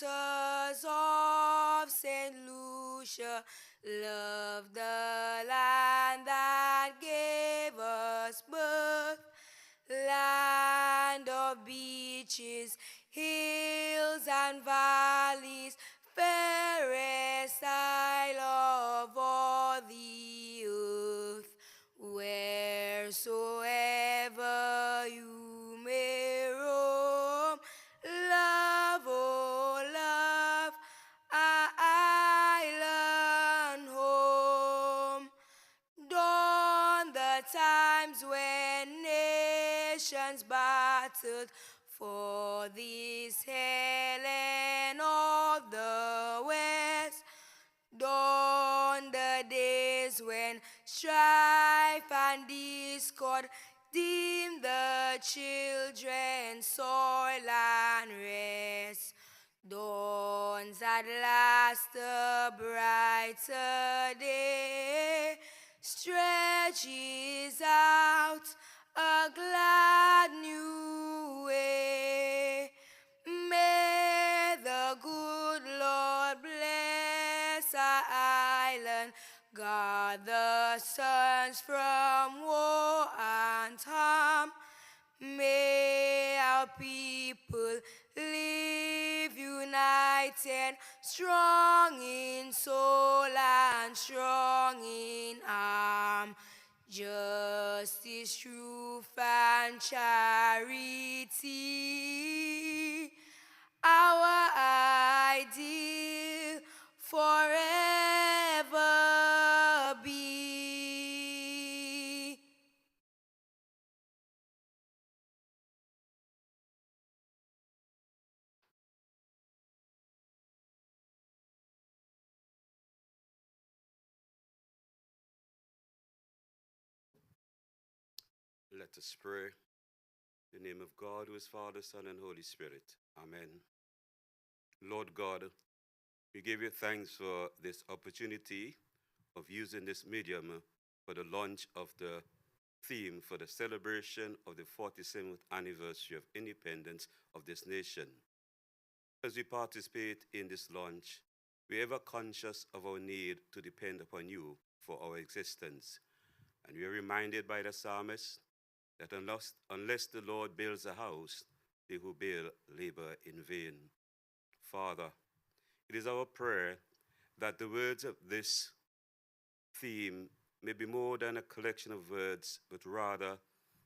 daughters of St. Lucia, love the land that gave us birth, land of beaches, hills and valleys, fairest isle of all the earth. Wheresoever you may roam, love, oh love, our island home. Dawn the times when nations battled for this Helen of the West. Dawn the days when strife and discord dim the children's soil and rest. Dawns at last a brighter day, stretches out a glad new way. May the good Lord bless our island, guard the sons from war and harm. May our people live united, strong in soul and strong in arm. Justice, truth, and charity, our ideal forever be. Let us pray. In the name of God, who is Father, Son, and Holy Spirit. Amen. Lord God, we give you thanks for this opportunity of using this medium for the launch of the theme for the celebration of the 47th anniversary of independence of this nation. As we participate in this launch, we are ever conscious of our need to depend upon you for our existence. And we are reminded by the psalmist that unless the Lord builds a house, they who build labor in vain. Father, it is our prayer that the words of this theme may be more than a collection of words, but rather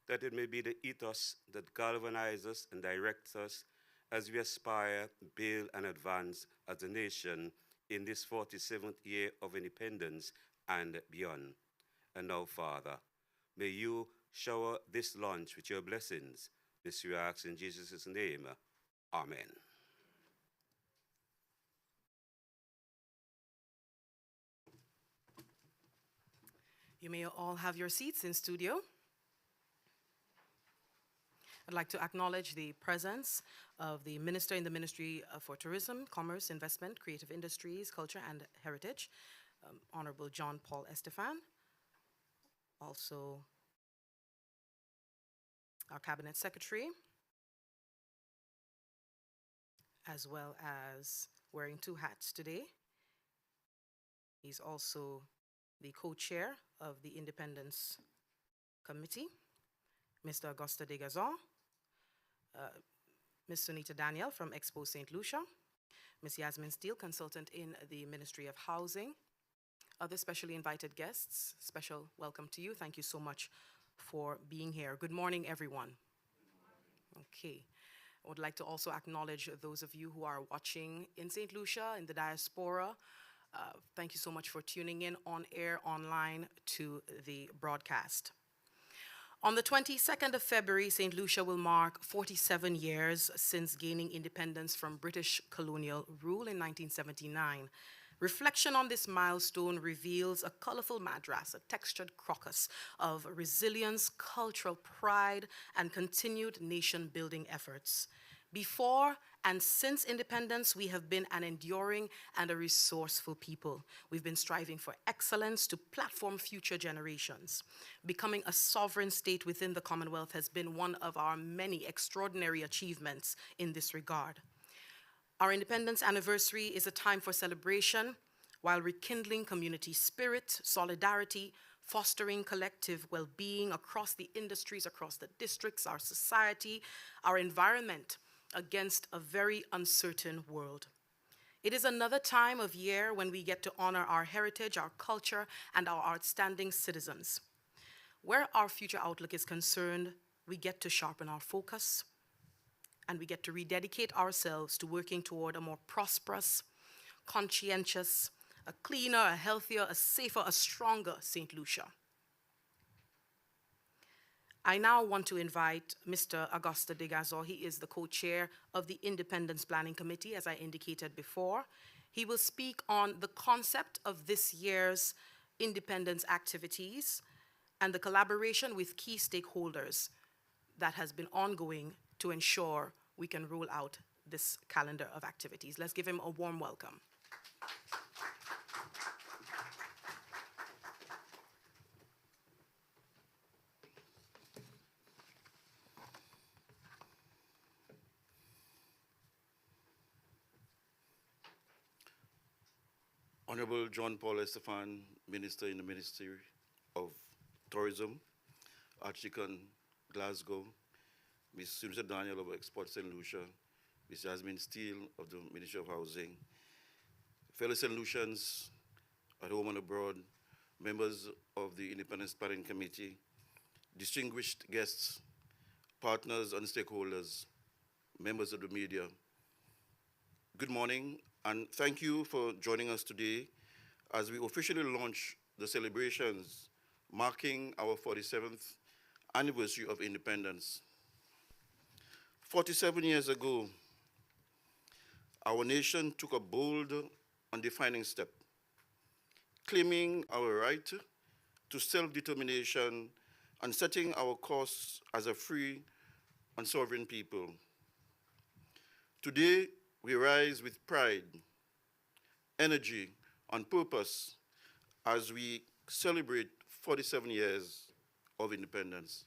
that it may be the ethos that galvanizes us and directs us as we aspire, build, and advance as a nation in this 47th year of independence and beyond. And now, Father, may you shower this launch with your blessings. This we ask in Jesus' name. Amen. You may all have your seats in studio. I'd like to acknowledge the presence of the Minister in the Ministry for Tourism, Commerce, Investment, Creative Industries, Culture, and Heritage, Honorable John Paul Estefan. Also, our Cabinet Secretary, as well as wearing two hats today. He's also the co-chair of the Independence Committee, Mr. Augusta de Gazon, Ms. Sunita Daniel from Expo St. Lucia, Ms. Yasmin Steele, consultant in the Ministry of Housing, other specially invited guests, special welcome to you. Thank you so much for being here. Good morning, everyone. Okay. I would like to also acknowledge those of you who are watching in St. Lucia, in the diaspora. Thank you so much for tuning in on air, online to the broadcast. On the 22nd of February, St. Lucia will mark 47 years since gaining independence from British colonial rule in 1979. Reflection on this milestone reveals a colorful madras, a textured crocus of resilience, cultural pride, and continued nation-building efforts. Before and since independence, we have been an enduring and a resourceful people. We've been striving for excellence to platform future generations. Becoming a sovereign state within the Commonwealth has been one of our many extraordinary achievements in this regard. Our independence anniversary is a time for celebration while rekindling community spirit, solidarity, fostering collective well-being across the industries, across the districts, our society, our environment, against a very uncertain world. It is another time of year when we get to honor our heritage, our culture, and our outstanding citizens. Where our future outlook is concerned, we get to sharpen our focus, and we get to rededicate ourselves to working toward a more prosperous, conscientious, a cleaner, a healthier, a safer, a stronger St. Lucia. I now want to invite Mr. Augusto de Gazor. He is the co-chair of the Independence Planning Committee, as I indicated before. He will speak on the concept of this year's independence activities and the collaboration with key stakeholders that has been ongoing to ensure we can roll out this calendar of activities. Let's give him a warm welcome. Honorable John Paul Estefan, Minister in the Ministry of Tourism, Archdeacon Glasgow, Ms. Susan Daniel of Export St. Lucia, Ms. Jasmine Steele of the Ministry of Housing, fellow St. Lucians at home and abroad, members of the Independence Planning Committee, distinguished guests, partners and stakeholders, members of the media. Good morning, and thank you for joining us today as we officially launch the celebrations marking our 47th anniversary of independence. 47 years ago, our nation took a bold and defining step, claiming our right to self-determination and setting our course as a free and sovereign people. Today, we rise with pride, energy, and purpose as we celebrate 47 years of independence.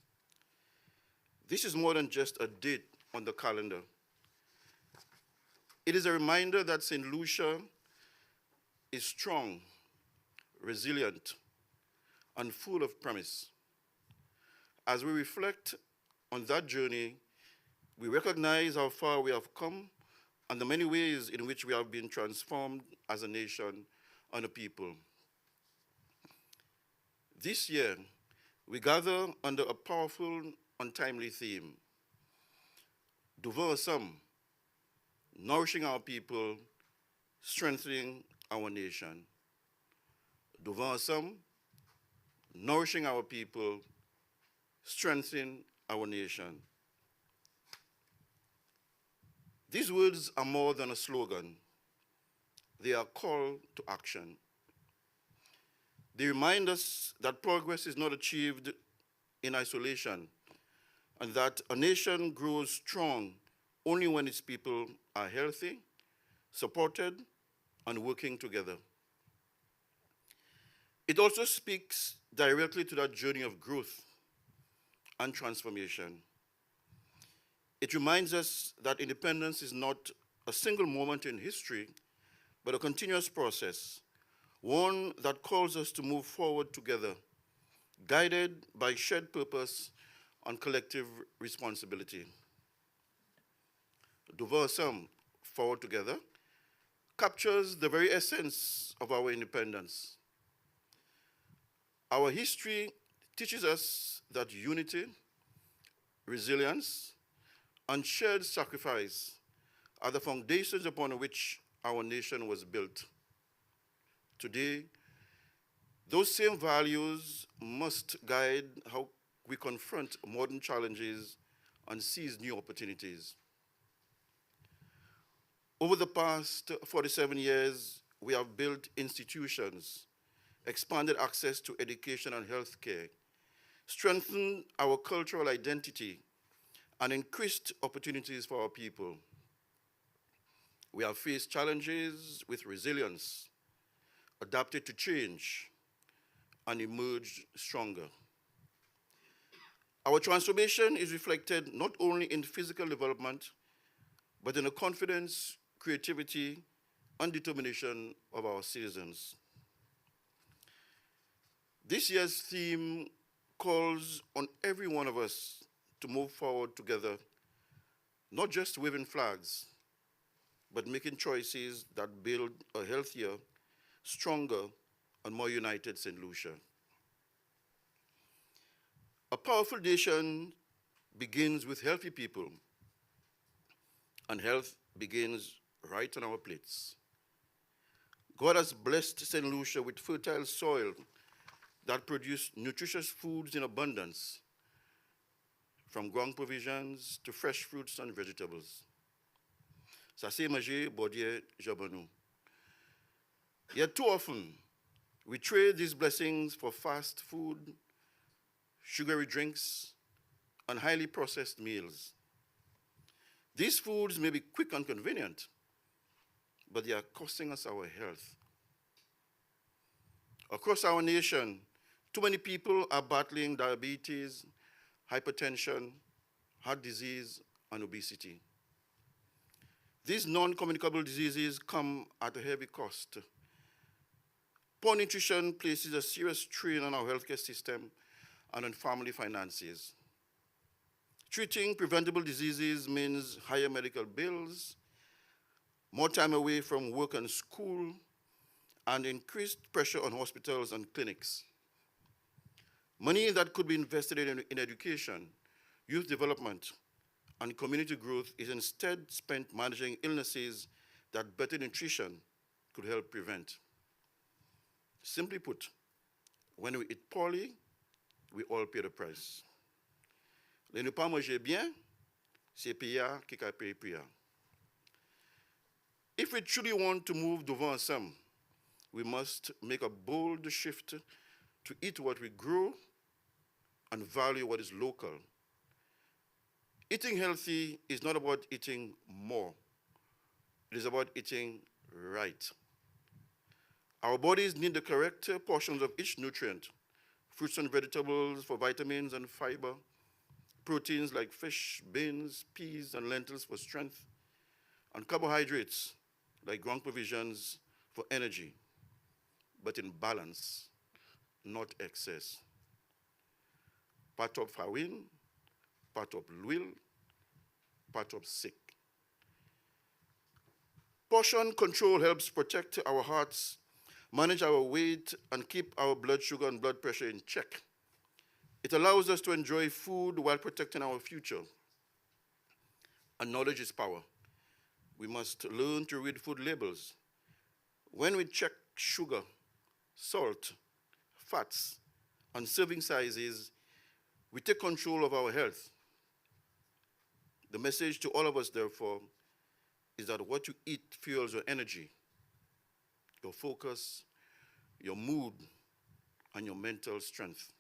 This is more than just a date on the calendar. It is a reminder that St. Lucia is strong, resilient, and full of promise. As we reflect on that journey, we recognize how far we have come and the many ways in which we have been transformed as a nation and a people. This year, we gather under a powerful and timely theme, devant ensemble, nourishing our people, strengthening our nation. Devant ensemble, nourishing our people, strengthening our nation. These words are more than a slogan. They are a call to action. They remind us that progress is not achieved in isolation, and that a nation grows strong only when its people are healthy, supported, and working together. It also speaks directly to that journey of growth and transformation. It reminds us that independence is not a single moment in history, but a continuous process, one that calls us to move forward together, guided by shared purpose and collective responsibility. Devant ensemble, forward together, captures the very essence of our independence. Our history teaches us that unity, resilience, and shared sacrifice are the foundations upon which our nation was built. Today, those same values must guide how we confront modern challenges and seize new opportunities. Over the past 47 years, we have built institutions, expanded access to education and healthcare, strengthened our cultural identity, and increased opportunities for our people. We have faced challenges with resilience, adapted to change, and emerged stronger. Our transformation is reflected not only in physical development, but in a confidence creativity, and determination of our citizens. This year's theme calls on every one of us to move forward together, not just waving flags, but making choices that build a healthier, stronger, and more united St. Lucia. A powerful nation begins with healthy people, and health begins right on our plates. God has blessed St. Lucia with fertile soil that produce nutritious foods in abundance, from ground provisions to fresh fruits and vegetables. Ça c'est manger, bodier, jabanou. Yet too often, we trade these blessings for fast food, sugary drinks, and highly processed meals. These foods may be quick and convenient, but they are costing us our health. Across our nation, too many people are battling diabetes, hypertension, heart disease, and obesity. These non-communicable diseases come at a heavy cost. Poor nutrition places a serious strain on our healthcare system and on family finances. Treating preventable diseases means higher medical bills, more time away from work and school, and increased pressure on hospitals and clinics. Money that could be invested in education, youth development, and community growth is instead spent managing illnesses that better nutrition could help prevent. Simply put, when we eat poorly, we all pay the price. Ne nous pas manger bien, c'est payant qui a payé payant. If we truly want to move devant ensemble, we must make a bold shift to eat what we grow and value what is local. Eating healthy is not about eating more. It is about eating right. Our bodies need the correct portions of each nutrient: fruits and vegetables for vitamins and fiber, proteins like fish, beans, peas, and lentils for strength, and carbohydrates like ground provisions for energy, but in balance, not excess. Pas trop farine, pas trop l'huile, pas trop sec. Portion control helps protect our hearts, manage our weight, and keep our blood sugar and blood pressure in check. It allows us to enjoy food while protecting our future. And knowledge is power. We must learn to read food labels. When we check sugar, salt, fats, and serving sizes, we take control of our health. The message to all of us, therefore, is that what you eat fuels your energy, your focus, your mood, and your mental strength.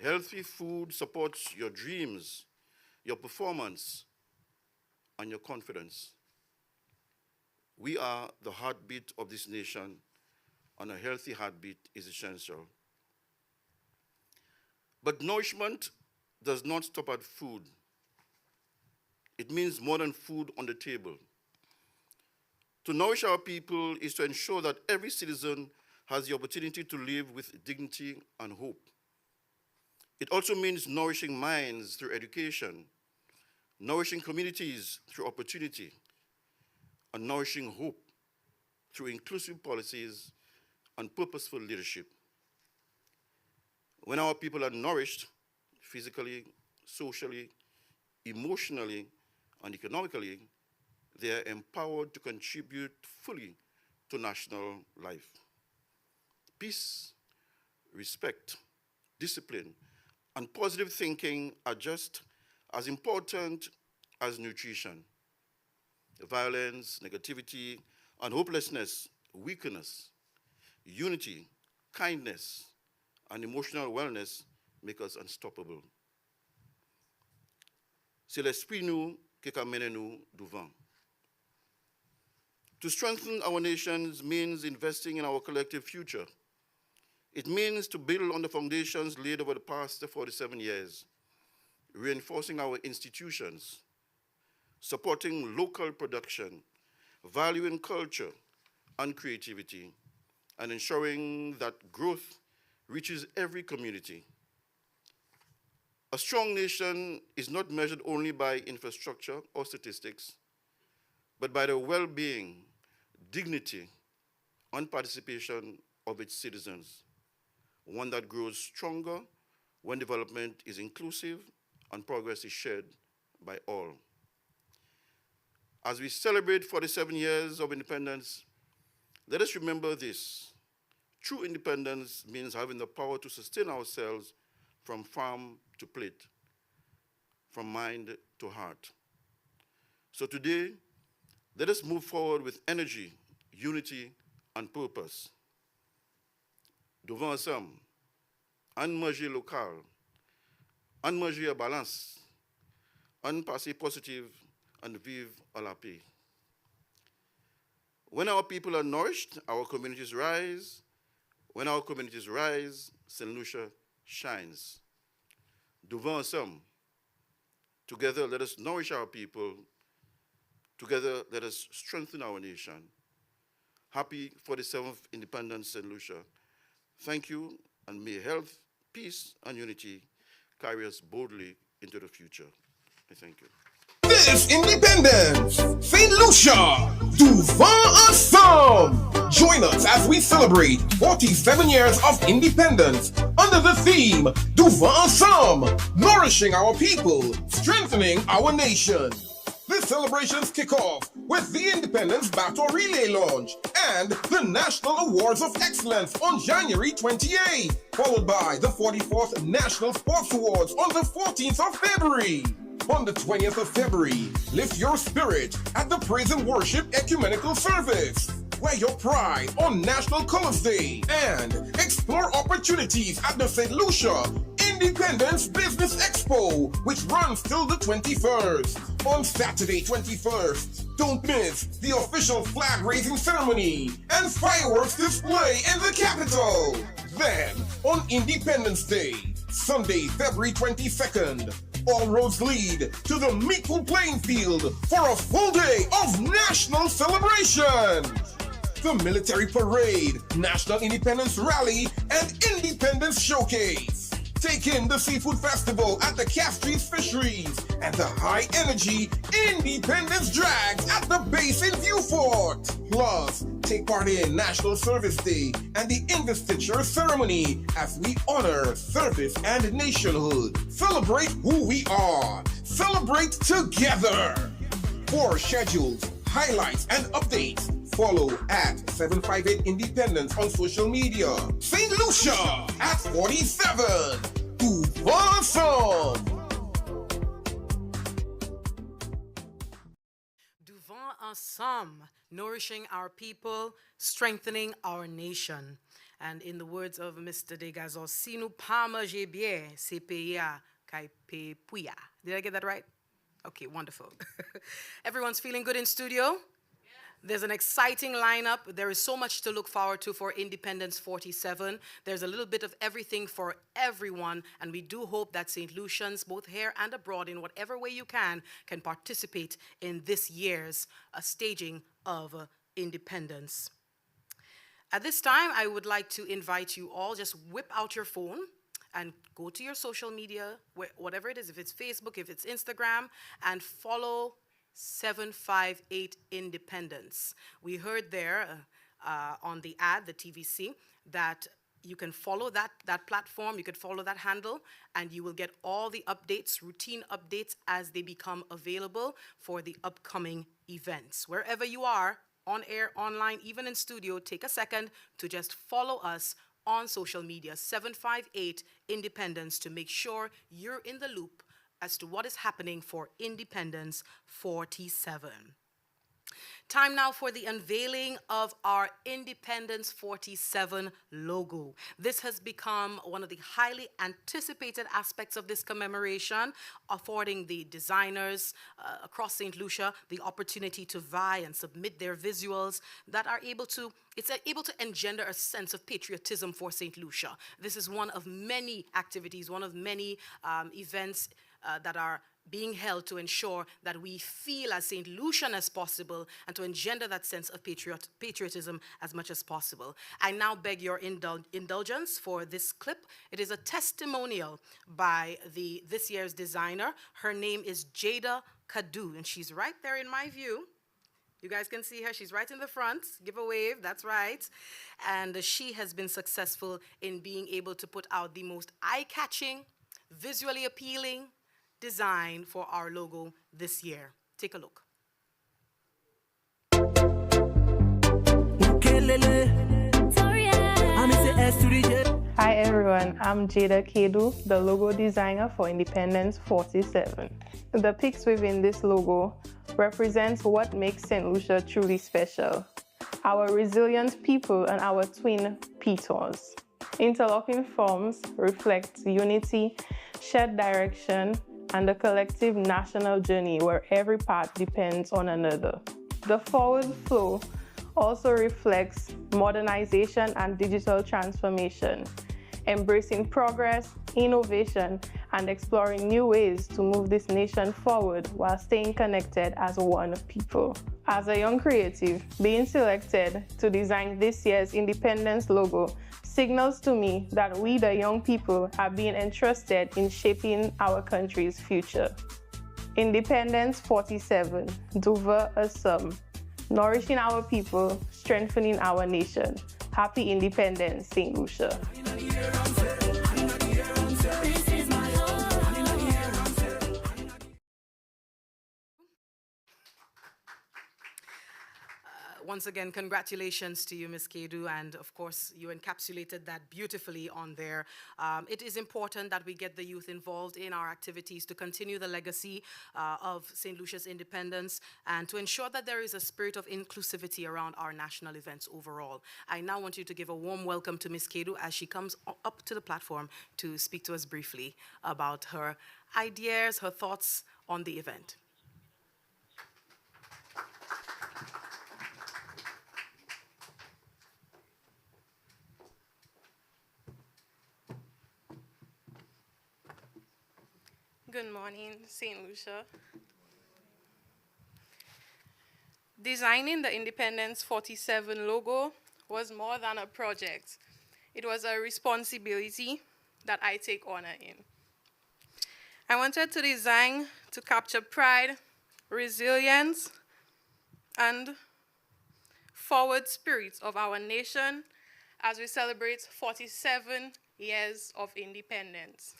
Healthy food supports your dreams, your performance, and your confidence. We are the heartbeat of this nation, and a healthy heartbeat is essential. But nourishment does not stop at food. It means more than food on the table. To nourish our people is to ensure that every citizen has the opportunity to live with dignity and hope. It also means nourishing minds through education, nourishing communities through opportunity, and nourishing hope through inclusive policies and purposeful leadership. When our people are nourished physically, socially, emotionally, and economically, they are empowered to contribute fully to national life. Peace, respect, discipline, and positive thinking are just as important as nutrition. Violence, negativity, and hopelessness weaken us. Unity, kindness, and emotional wellness make us unstoppable. C'est l'esprit nous qui amène nous devant. To strengthen our nations means investing in our collective future. It means to build on the foundations laid over the past 47 years, reinforcing our institutions, supporting local production, valuing culture and creativity, and ensuring that growth reaches every community. A strong nation is not measured only by infrastructure or statistics, but by the well-being, dignity, and participation of its citizens. One that grows stronger when development is inclusive and progress is shared by all. As we celebrate 47 years of independence, let us remember this. True independence means having the power to sustain ourselves from farm to plate, from mind to heart. So today, let us move forward with energy, unity, and purpose. Devant ensemble, en manger local, en manger à balance, en passer positive, and vivre à la paix. When our people are nourished, our communities rise. When our communities rise, St. Lucia shines. Devant ensemble, together let us nourish our people. Together let us strengthen our nation. Happy 47th Independence, St. Lucia. Thank you, and may health, peace, and unity carry us boldly into the future. I thank you. This Independence, St. Lucia, devant ensemble. Join us as we celebrate 47 years of independence under the theme Devant ensemble, nourishing our people, strengthening our nation. The celebrations kick off with the Independence Battle Relay launch and the National Awards of Excellence on January 28th, followed by the 44th National Sports Awards on the 14th of February. On the 20th of February, lift your spirit at the Praise and Worship Ecumenical Service. Wear your pride on National Colors Day and explore opportunities at the St. Lucia Independence Business Expo, which runs till the 21st. On Saturday 21st, don't miss the official flag raising ceremony and fireworks display in the capital. Then, on Independence Day, Sunday, February 22nd, all roads lead to the Meatful Playing Field for a full day of national celebration. The Military Parade, National Independence Rally, and Independence Showcase. Take in the Seafood Festival at the Castries Fisheries and the high-energy Independence Drags at the Basin Viewfort. Plus, take part in National Service Day and the Investiture Ceremony as we honor service and nationhood. Celebrate who we are. Celebrate together. For schedules, highlights, and updates, follow at 758 Independence on social media. St. Lucia at 47. Devant ensemble. Devant ensemble, nourishing our people, strengthening our nation. And in the words of Mr. Degazos, si nous pas manger bien, c'est payer kai pe puya. Did I get that right? Okay, wonderful. Everyone's feeling good in studio? There's an exciting lineup. There is so much to look forward to for Independence 47. There's a little bit of everything for everyone, and we do hope that St. Lucians, both here and abroad, in whatever way you can participate in this year's staging of independence. At this time, I would like to invite you all, just whip out your phone and go to your social media, whatever it is, if it's Facebook, if it's Instagram, and follow 758 Independence. We heard there on the ad, the TVC, that you can follow that platform, you can follow that handle, and you will get all the updates, routine updates, as they become available for the upcoming events. Wherever you are, on air, online, even in studio, take a second to just follow us on social media, 758 Independence, to make sure you're in the loop as to what is happening for Independence 47. Time now for the unveiling of our Independence 47 logo. This has become one of the highly anticipated aspects of this commemoration, affording the designers across St. Lucia the opportunity to vie and submit their visuals that are able to engender a sense of patriotism for St. Lucia. This is one of many activities, one of many events that are being held to ensure that we feel as St. Lucian as possible and to engender that sense of patriotism as much as possible. I now beg your indulgence for this clip. It is a testimonial by this year's designer. Her name is Jada Kadu, and she's right there in my view. You guys can see her. She's right in the front. Give a wave. That's right. And she has been successful in being able to put out the most eye-catching, visually appealing design for our logo this year. Take a look. Hi everyone, I'm Jada Kedu, the logo designer for Independence 47. The pics within this logo represents what makes St. Lucia truly special. Our resilient people and our twin petals. Interlocking forms reflect unity, shared direction, and a collective national journey where every part depends on another. The forward flow also reflects modernization and digital transformation, embracing progress, innovation, and exploring new ways to move this nation forward while staying connected as one people. As a young creative, being selected to design this year's Independence logo signals to me that we, the young people, are being entrusted in shaping our country's future. Independence 47, Dover Assam, nourishing our people, strengthening our nation. Happy Independence, St. Lucia. Once again, congratulations to you, Ms. Kedu, and of course, you encapsulated that beautifully on there. It is important that we get the youth involved in our activities to continue the legacy of St. Lucia's independence and to ensure that there is a spirit of inclusivity around our national events overall. I now want you to give a warm welcome to Ms. Kedu as she comes up to the platform to speak to us briefly about her ideas, her thoughts on the event. Good morning, St. Lucia. Designing the Independence 47 logo was more than a project. It was a responsibility that I take honor in. I wanted to design to capture pride, resilience, and forward spirit of our nation as we celebrate 47 years of independence.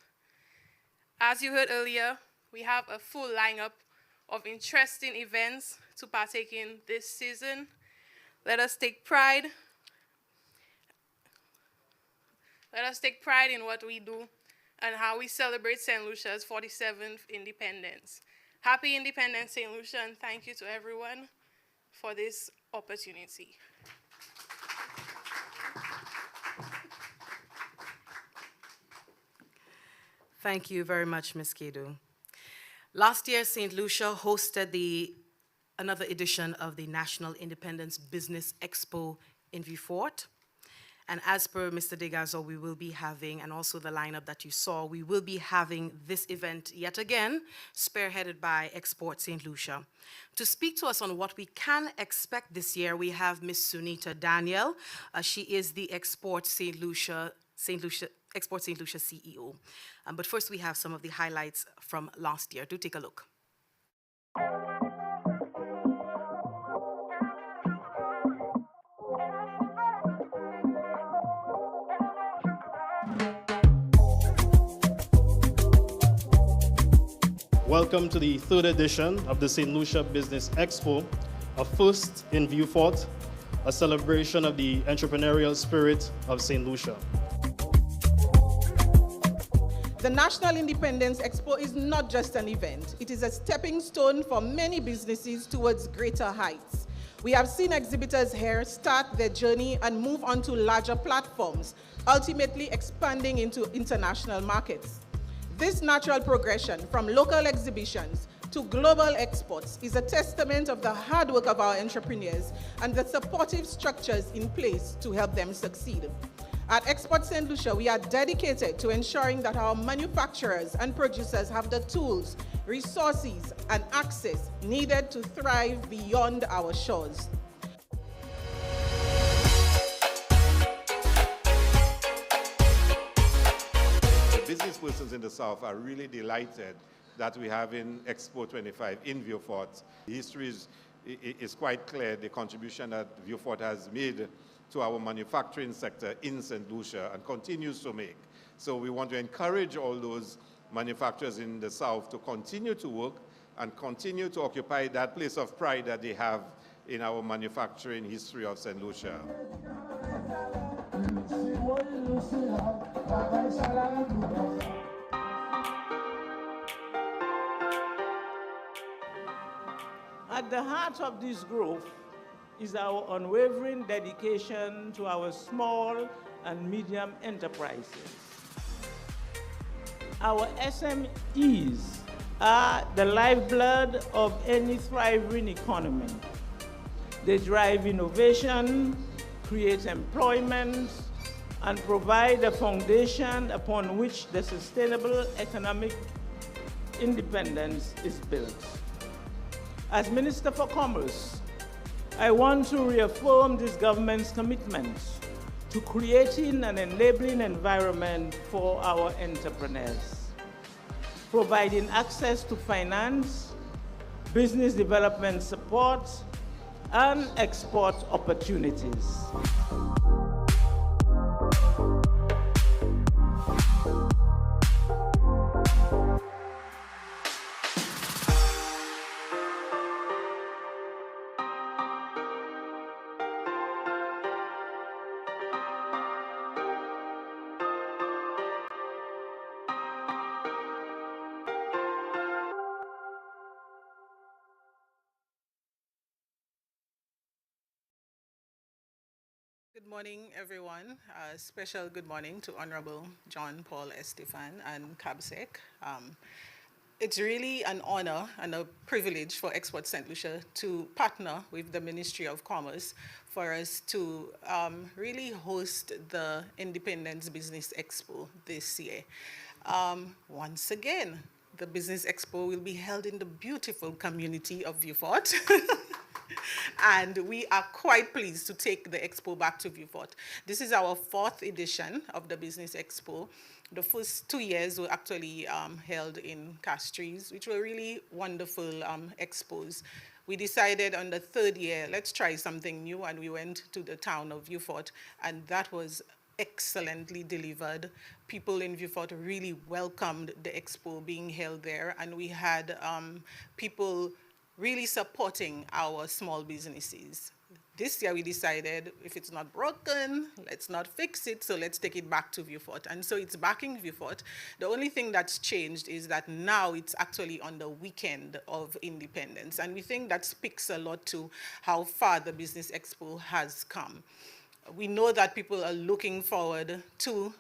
As you heard earlier, we have a full lineup of interesting events to partake in this season. Let us take pride. Let us take pride in what we do and how we celebrate St. Lucia's 47th independence. Happy Independence, St. Lucia, and thank you to everyone for this opportunity. Thank you very much, Ms. Kedu. Last year, St. Lucia hosted another edition of the National Independence Business Expo in Vieux Fort. And as per Mr. Degazo, we will be having, and also the lineup that you saw, we will be having this event yet again, spearheaded by Export St. Lucia. To speak to us on what we can expect this year, we have Ms. Sunita Daniel. She is the Export St. Lucia CEO. But first, we have some of the highlights from last year. Do take a look. Welcome to the third edition of the St. Lucia Business Expo, a first in Vieux Fort, a celebration of the entrepreneurial spirit of St. Lucia. The National Independence Expo is not just an event. It is a stepping stone for many businesses towards greater heights. We have seen exhibitors here start their journey and move on to larger platforms, ultimately expanding into international markets. This natural progression from local exhibitions to global exports is a testament of the hard work of our entrepreneurs and the supportive structures in place to help them succeed. At Export St. Lucia, we are dedicated to ensuring that our manufacturers and producers have the tools resources, and access needed to thrive beyond our shores. Business persons in the South are really delighted that we have in Expo 25 in Vieux Fort. The history is quite clear, the contribution that Vieux Fort has made to our manufacturing sector in St. Lucia and continues to make. So we want to encourage all those manufacturers in the South to continue to work and continue to occupy that place of pride that they have in our manufacturing history of St. Lucia. At the heart of this growth is our unwavering dedication to our small and medium enterprises. Our SMEs are the lifeblood of any thriving economy. They drive innovation, create employment, and provide a foundation upon which the sustainable economic independence is built. As Minister for Commerce, I want to reaffirm this government's commitment to creating an enabling environment for our entrepreneurs, providing access to finance, business development support, and export opportunities. Good morning, everyone. Special good morning to Honorable John Paul Estefan and CABSEC. It's really an honor and a privilege for Export St. Lucia to partner with the Ministry of Commerce for us to really host the Independence Business Expo this year. Once again, the Business Expo will be held in the beautiful community of Vieux Fort. And we are quite pleased to take the expo back to Vieux Fort. This is our 4th edition of the Business Expo. The first 2 years were actually held in Castries, which were really wonderful expos. We decided on the 3rd year, let's try something new, and we went to the town of Vieux Fort, and that was excellently delivered. People in Vieux Fort really welcomed the expo being held there, and we had people really supporting our small businesses. This year we decided if it's not broken, let's not fix it, so let's take it back to Vieux Fort. And so it's back in Vieux Fort. The only thing that's changed is that now it's actually on the weekend of Independence. And we think that speaks a lot to how far the Business Expo has come. We know that people are looking forward to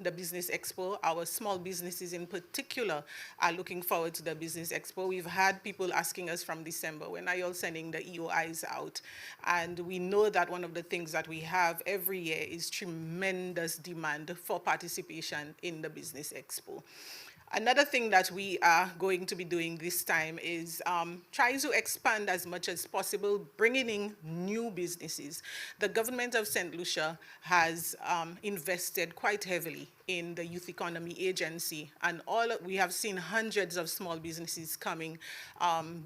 the Business Expo. Our small businesses in particular are looking forward to the Business Expo. We've had people asking us from December, when are you all sending the EOIs out? And we know that one of the things that we have every year is tremendous demand for participation in the Business Expo. Another thing that we are going to be doing this time is trying to expand as much as possible, bringing in new businesses. The government of St. Lucia has invested quite heavily in the Youth Economy Agency, and we have seen hundreds of small businesses coming,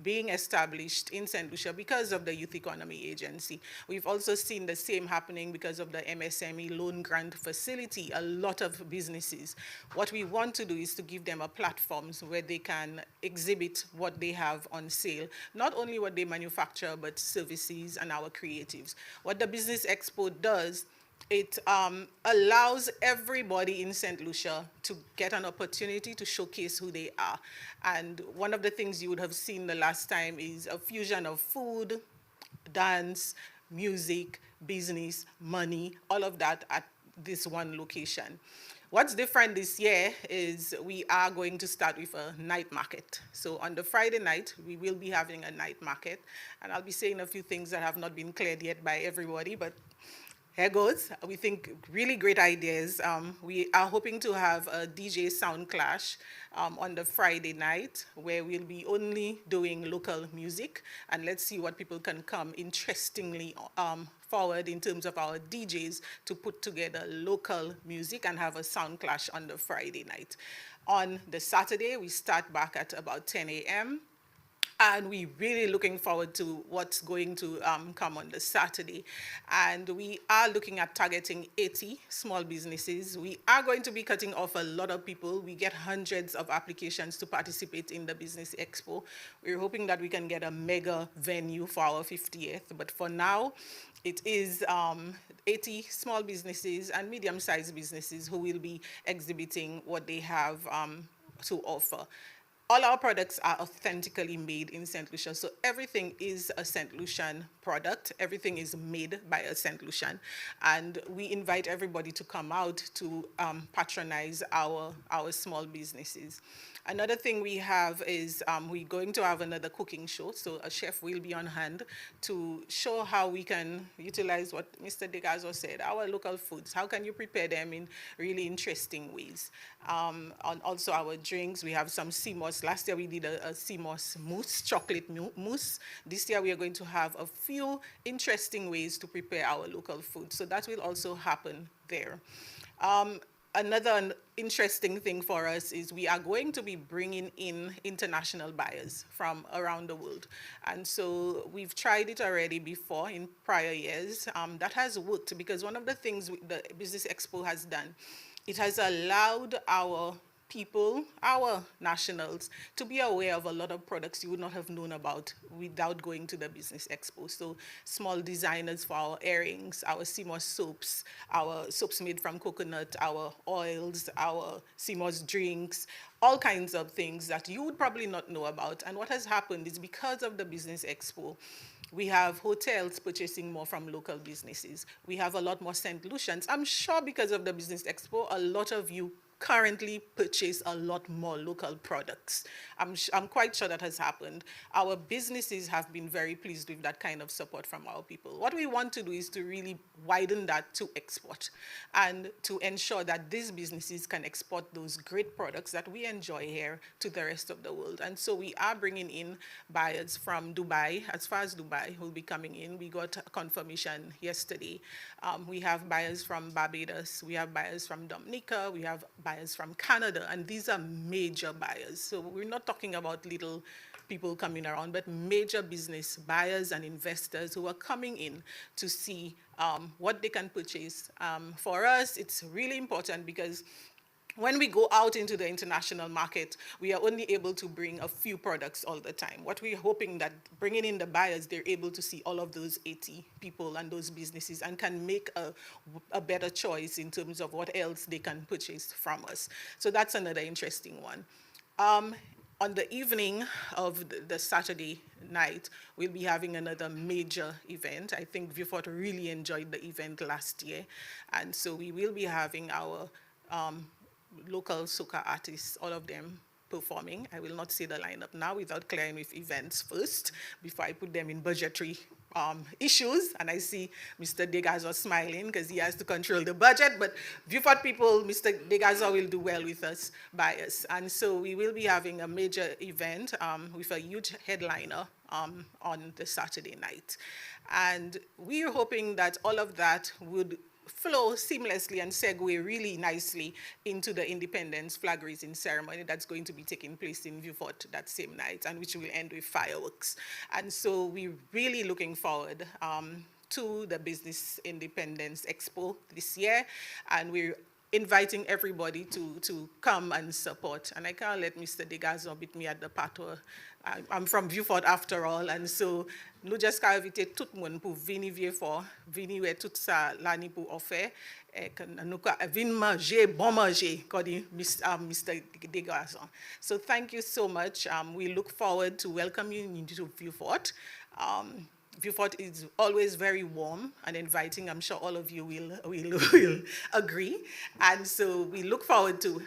being established in St. Lucia because of the Youth Economy Agency. We've also seen the same happening because of the MSME loan grant facility, a lot of businesses. What we want to do is to give them a platform where they can exhibit what they have on sale, not only what they manufacture, but services and our creatives. What the Business Expo does, it allows everybody in St. Lucia to get an opportunity to showcase who they are. And one of the things you would have seen the last time is a fusion of food, dance, music, business, money, all of that at this one location. What's different this year is we are going to start with a night market. So on the Friday night, we will be having a night market. And I'll be saying a few things that have not been cleared yet by everybody, but here goes. We think really great ideas. We are hoping to have a DJ sound clash on the Friday night where we'll be only doing local music, and let's see what people can come interestingly forward in terms of our DJs to put together local music and have a sound clash on the Friday night. On the Saturday, we start back at about 10 a.m. And we're really looking forward to what's going to come on the Saturday. And we are looking at targeting 80 small businesses. We are going to be cutting off a lot of people. We get hundreds of applications to participate in the Business Expo. We're hoping that we can get a mega venue for our 50th. But for now, it is 80 small businesses and medium-sized businesses who will be exhibiting what they have to offer. All our products are authentically made in St. Lucia, so everything is a St. Lucian product. Everything is made by a St. Lucian, and we invite everybody to come out to patronize our small businesses. Another thing we have is we're going to have another cooking show, so a chef will be on hand to show how we can utilize what Mr. Degazo said, our local foods. How can you prepare them in really interesting ways? On also our drinks, we have some CMOS. Last year we did a CMOS mousse, chocolate mousse. This year we are going to have a few interesting ways to prepare our local food. So that will also happen there. Another interesting thing for us is we are going to be bringing in international buyers from around the world. And so we've tried it already before in prior years. That has worked because one of the things the Business Expo has done, it has allowed our people, our nationals, to be aware of a lot of products you would not have known about without going to the Business Expo. So small designers for our earrings, our CMOS soaps, our soaps made from coconut, our oils, our CMOS drinks, all kinds of things that you would probably not know about. And what has happened is because of the Business Expo, we have hotels purchasing more from local businesses. We have a lot more St. Lucians. I'm sure because of the Business Expo, a lot of you currently purchase a lot more local products. I'm quite sure that has happened. Our businesses have been very pleased with that kind of support from our people. What we want to do is to really widen that to export and to ensure that these businesses can export those great products that we enjoy here to the rest of the world. And so we are bringing in buyers from Dubai, as far as Dubai will be coming in. We got confirmation yesterday. We have buyers from Barbados, we have buyers from Dominica, we have buyers from Canada, and these are major buyers. So we're not talking about little people coming around, but major business buyers and investors who are coming in to see what they can purchase. For us, it's really important because when we go out into the international market, we are only able to bring a few products all the time. What we're hoping that bringing in the buyers, they're able to see all of those 80 people and those businesses and can make a better choice in terms of what else they can purchase from us. So that's another interesting one. On the evening of the Saturday night, we'll be having another major event. I think Viewfort really enjoyed the event last year. And so we will be having our local soca artists, all of them performing. I will not say the lineup now without clearing with events first before I put them in budgetary issues. And I see Mr. Degazo smiling because he has to control the budget, but Viewfort people, Mr. Degazo will do well with us, by us. And so we will be having a major event with a huge headliner on the Saturday night. And we're hoping that all of that would flow seamlessly and segue really nicely into the Independence flag raising ceremony that's going to be taking place in Viewfort that same night, and which will end with fireworks. And so we're really looking forward to the Business Independence Expo this year, and we're inviting everybody to come and support. And I can't let Mr. Degazo beat me at the patwa. I'm from Viewfort after all, and so nous just ka invite tout moun pour venir Viewfort, venir wè tout ça l'année pour offrir, et nous ka vin manger, bon manger, comme dit Mr. Degazo. So thank you so much. We look forward to welcoming you to Viewfort. Viewfort is always very warm and inviting. I'm sure all of you will agree. And so we look forward to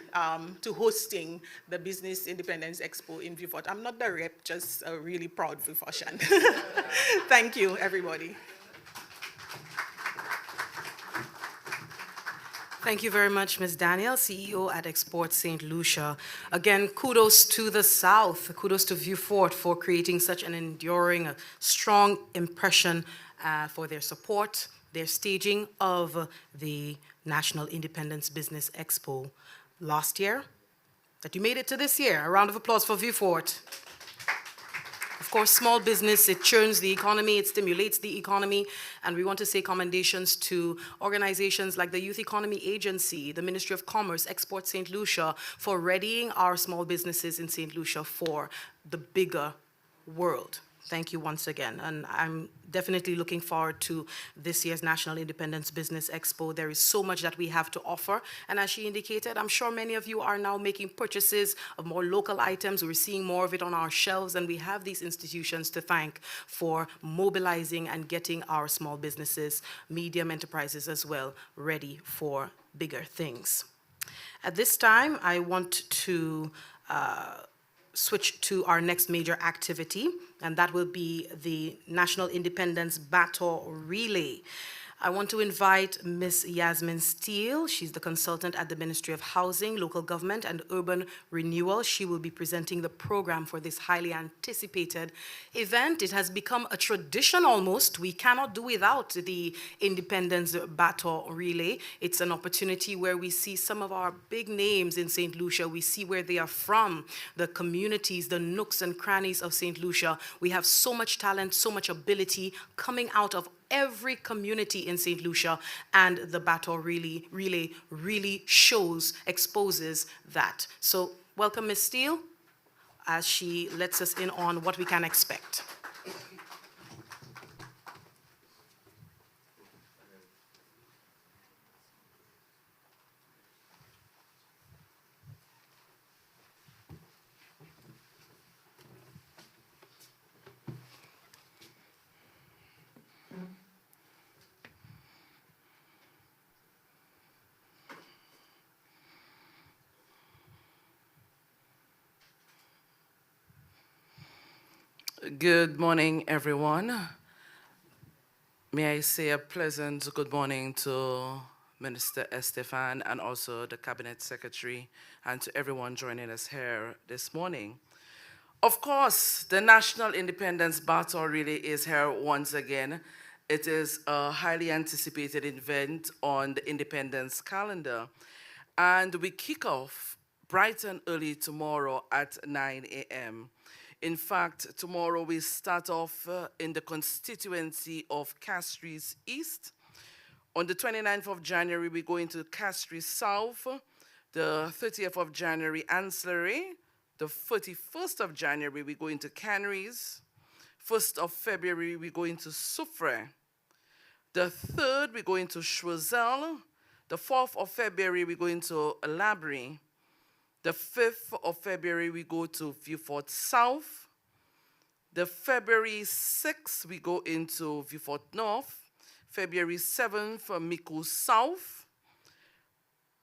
hosting the Business Independence Expo in Viewfort. I'm not the rep, just a really proud Viewfortian. Thank you, everybody. Thank you very much, Ms. Daniel, CEO at Export St. Lucia. Again, kudos to the South, kudos to Viewfort for creating such an enduring, strong impression for their support, their staging of the National Independence Business Expo last year, that you made it to this year. A round of applause for Viewfort. Of course, small business, it churns the economy, it stimulates the economy, and we want to say commendations to organizations like the Youth Economy Agency, the Ministry of Commerce, Export St. Lucia, for readying our small businesses in St. Lucia for the bigger world. Thank you once again, and I'm definitely looking forward to this year's National Independence Business Expo. There is so much that we have to offer, and as she indicated, I'm sure many of you are now making purchases of more local items. We're seeing more of it on our shelves, and we have these institutions to thank for mobilizing and getting our small businesses, medium enterprises as well, ready for bigger things. At this time, I want to switch to our next major activity, and that will be the National Independence Battle Relay. I want to invite Ms. Yasmin Steele. She's the consultant at the Ministry of Housing, Local Government, and Urban Renewal. She will be presenting the program for this highly anticipated event. It has become a tradition almost. We cannot do without the Independence Battle Relay. It's an opportunity where we see some of our big names in St. Lucia. We see where they are from, the communities, the nooks and crannies of St. Lucia. We have so much talent, so much ability coming out of every community in St. Lucia, and the Battle Relay really shows, exposes that. So welcome Ms. Steele as she lets us in on what we can expect. Good morning, everyone. May I say a pleasant good morning to Minister Estefan and also the Cabinet Secretary and to everyone joining us here this morning. Of course, the National Independence Battle Relay is here once again. It is a highly anticipated event on the Independence calendar, and we kick off bright and early tomorrow at 9 a.m. In fact, tomorrow we start off in the constituency of Castries East. On the 29th of January, we go into Castries South. The 30th of January, Ancillary. The 31st of January, we go into Canaries. 1st of February, we go into Soufrière. The 3rd, we go into Choiseul. The 4th of February, we go into Labrie. The 5th of February, we go to Viewfort South. The February 6th, we go into Viewfort North. February 7th, Micoud South.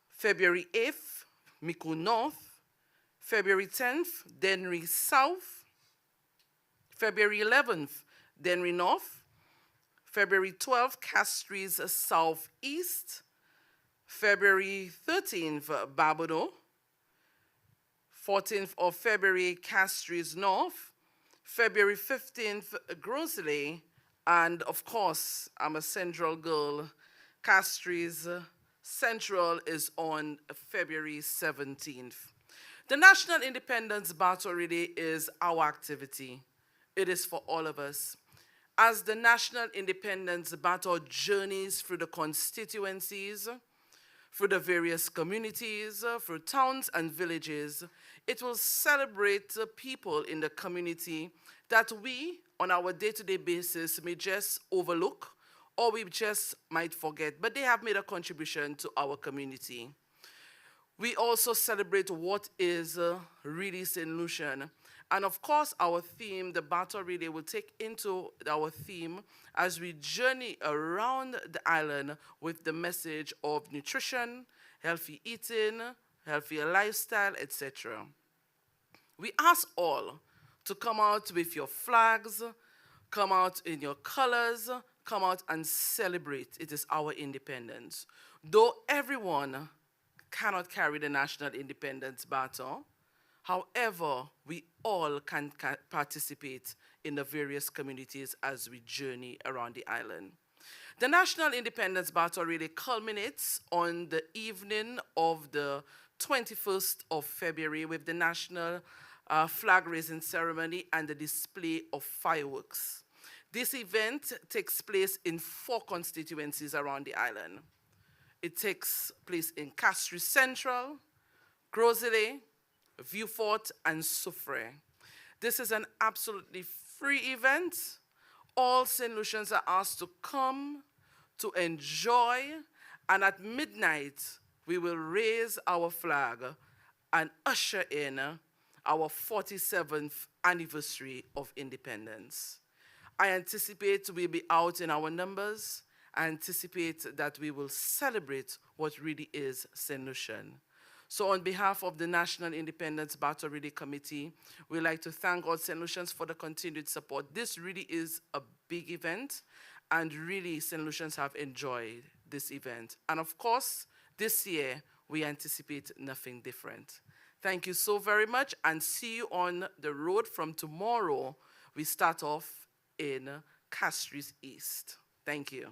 February 8th, Micoud North. February 10th, Dennery South. February 11th, Dennery North. February 12th, Castries Southeast. February 13th, Barbados. 14th of February, Castries North. February 15th, Grosley. And of course, I'm a Central girl. Castries Central is on February 17th. The National Independence Battle Relay is our activity. It is for all of us. As the National Independence Battle journeys through the constituencies, through the various communities, through towns and villages, it will celebrate the people in the community that we, on our day-to-day basis, may just overlook or we just might forget, but they have made a contribution to our community. We also celebrate what is really St. Lucian. And of course, our theme, the Battle Relay, will take into our theme as we journey around the island with the message of nutrition, healthy eating, healthier lifestyle, etc. We ask all to come out with your flags, come out in your colors, come out and celebrate. It is our independence. Though everyone cannot carry the national independence baton, however, we all can participate in the various communities as we journey around the island. The National Independence Battle really culminates on the evening of the 21st of February with the national flag raising ceremony and the display of fireworks. This event takes place in 4 constituencies around the island. It takes place in Castries Central, Grosley, Viewfort, and Soufrière. This is an absolutely free event. All St. Lucians are asked to come, to enjoy, and at midnight, we will raise our flag and usher in our 47th anniversary of independence. I anticipate we'll be out in our numbers. I anticipate that we will celebrate what really is St. Lucian. So on behalf of the National Independence Battle Relay Committee, we'd like to thank all St. Lucians for the continued support. This really is a big event, and really St. Lucians have enjoyed this event. And of course, this year, we anticipate nothing different. Thank you so very much, and see you on the road from tomorrow. We start off in Castries East. Thank you.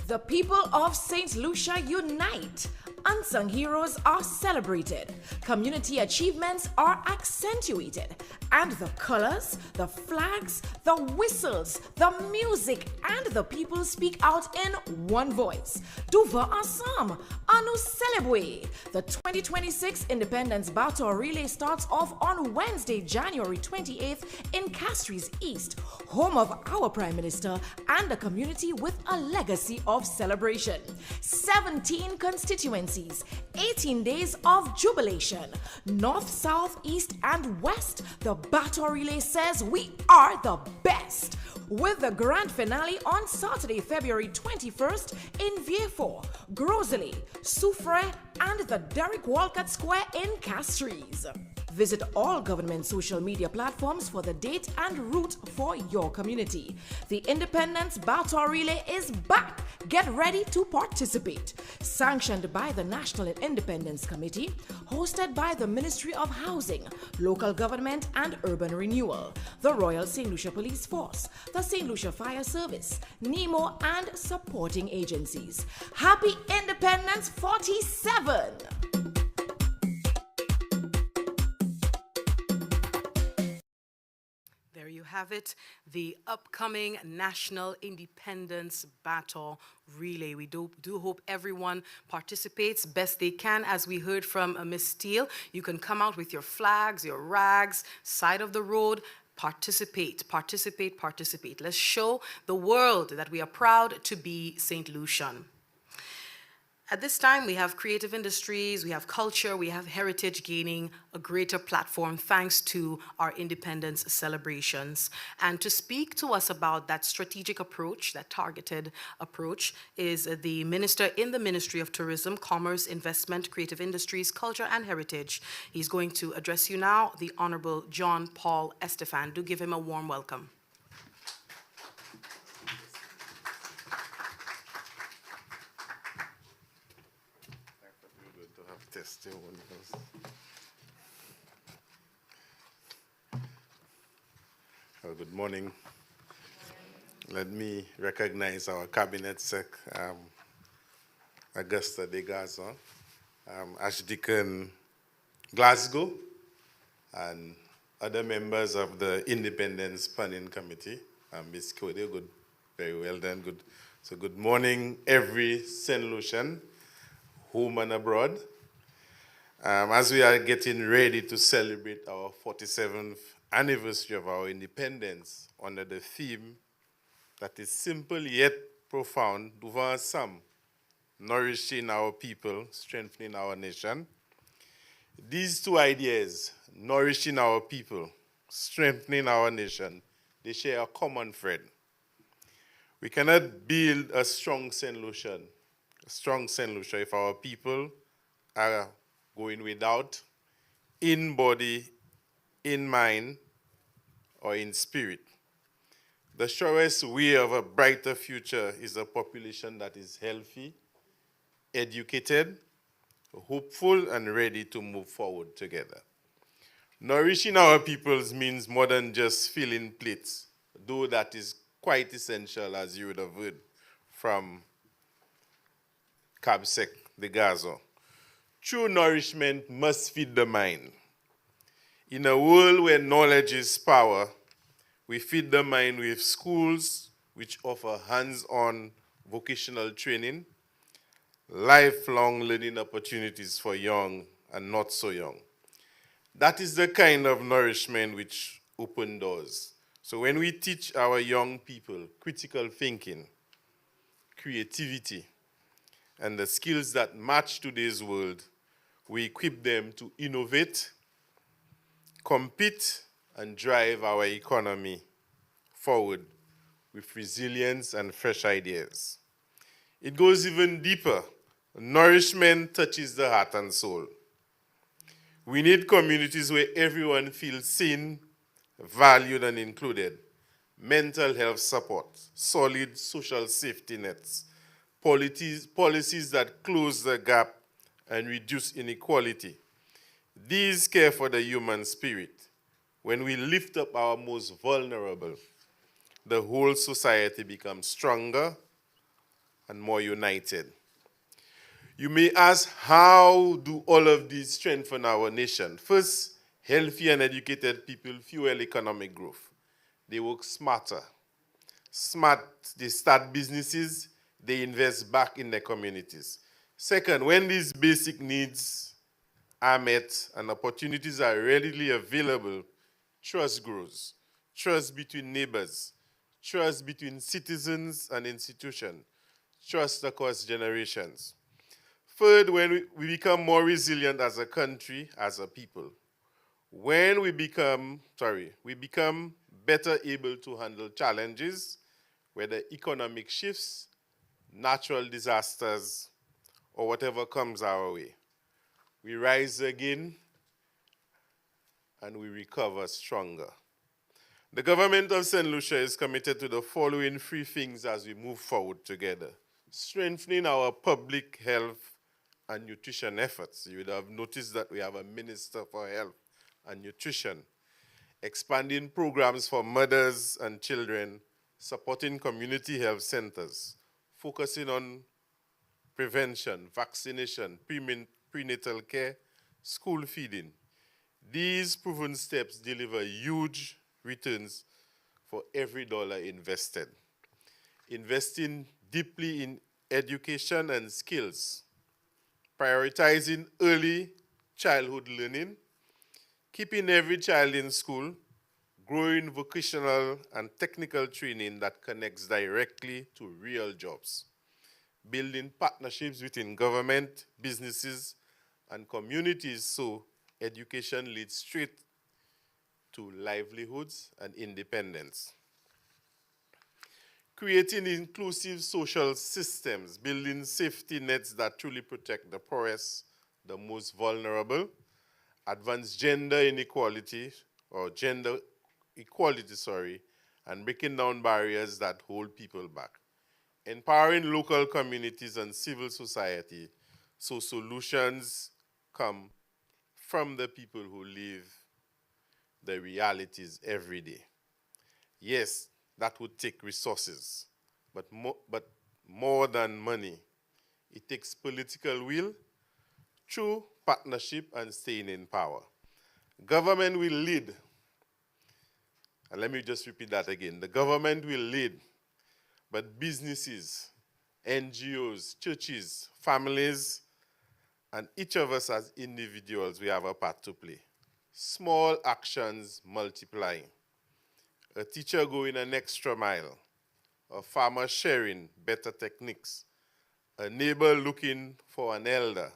The people of St. Lucia unite. Unsung heroes are celebrated. Community achievements are accentuated. And the colors, the flags, the whistles, the music, and the people speak out in one voice. Duva ensemble, à nous célébrer. The 2026 Independence Battle Relay starts off on Wednesday, January 28th in Castries East, home of our Prime Minister and a community with a legacy of celebration. 17 constituencies, 18 days of jubilation. North, south, east, and west, the Battle Relay says we are the best. With the grand finale on Saturday, February 21st in Vieux-Fort, Grosley, Soufrière, and the Derek Walcott Square in Castries. Visit all government social media platforms for the date and route for your community. The Independence Battle Relay is back. Get ready to participate. Sanctioned by the National Independence Committee, hosted by the Ministry of Housing, Local Government and Urban Renewal, the Royal St. Lucia Police Force, the St. Lucia Fire Service, NEMO, and supporting agencies. Happy Independence 47! There you have it, the upcoming National Independence Battle Relay. We do hope everyone participates best they can. As we heard from Ms. Steele, you can come out with your flags, your rags, side of the road. Participate, participate, participate. Let's show the world that we are proud to be St. Lucian. At this time, we have creative industries, we have culture, we have heritage gaining a greater platform thanks to our independence celebrations. And to speak to us about that strategic approach, that targeted approach, is the minister in the Ministry of Tourism, Commerce, Investment, Creative Industries, Culture, and Heritage. He's going to address you now, the Honorable John Paul Estefan. Do give him a warm welcome. Well, good morning. Let me recognize our Cabinet Sec, Augusta de Gaza, Archdeacon Glasgow, and other members of the Independence Planning Committee. Ms. Cody, good, very well done. Good. So good morning, every St. Lucian, home and abroad. As we are getting ready to celebrate our 47th anniversary of our independence under the theme that is simple yet profound, Devant ensemble, nourishing our people, strengthening our nation. These two ideas, nourishing our people, strengthening our nation, they share a common thread. We cannot build a strong St. Lucia if our people are going without in body in mind, or in spirit. The surest way of a brighter future is a population that is healthy, educated, hopeful, and ready to move forward together. Nourishing our peoples means more than just filling plates, though that is quite essential, as you would have heard from Cabsec, the Gaza. True nourishment must feed the mind. In a world where knowledge is power, we feed the mind with schools which offer hands-on vocational training, lifelong learning opportunities for young and not so young. That is the kind of nourishment which opens doors. So when we teach our young people critical thinking, creativity, and the skills that match today's world, we equip them to innovate, compete, and drive our economy forward with resilience and fresh ideas. It goes even deeper. Nourishment touches the heart and soul. We need communities where everyone feels seen, valued, and included. Mental health support, solid social safety nets, policies that close the gap and reduce inequality. These care for the human spirit. When we lift up our most vulnerable, the whole society becomes stronger and more united. You may ask, how do all of these strengthen our nation? First, healthy and educated people fuel economic growth. They work smarter. They start businesses, they invest back in their communities. Second, when these basic needs are met and opportunities are readily available, trust grows. Trust between neighbors, trust between citizens and institutions, trust across generations. Third, when we become more resilient as a country, as a people. When we become better able to handle challenges, whether economic shifts, natural disasters, or whatever comes our way. We rise again and we recover stronger. The government of St. Lucia is committed to the following three things as we move forward together. Strengthening our public health and nutrition efforts. You would have noticed that we have a Minister for Health and Nutrition. Expanding programs for mothers and children, supporting community health centers, focusing on prevention, vaccination, prenatal care, school feeding. These proven steps deliver huge returns for every dollar invested. Investing deeply in education and skills, prioritizing early childhood learning, keeping every child in school, growing vocational and technical training that connects directly to real jobs, building partnerships between government, businesses, and communities so education leads straight to livelihoods and independence. Creating inclusive social systems, building safety nets that truly protect the poorest, the most vulnerable, advance gender equality, and breaking down barriers that hold people back. Empowering local communities and civil society so solutions come from the people who live the realities every day. Yes, that would take resources, but more than money. It takes political will, true partnership, and staying in power. Government will lead. And let me just repeat that again. The government will lead, but businesses, NGOs, churches, families, and each of us as individuals, we have a part to play. Small actions multiplying. A teacher going an extra mile. A farmer sharing better techniques. A neighbor looking for an elder.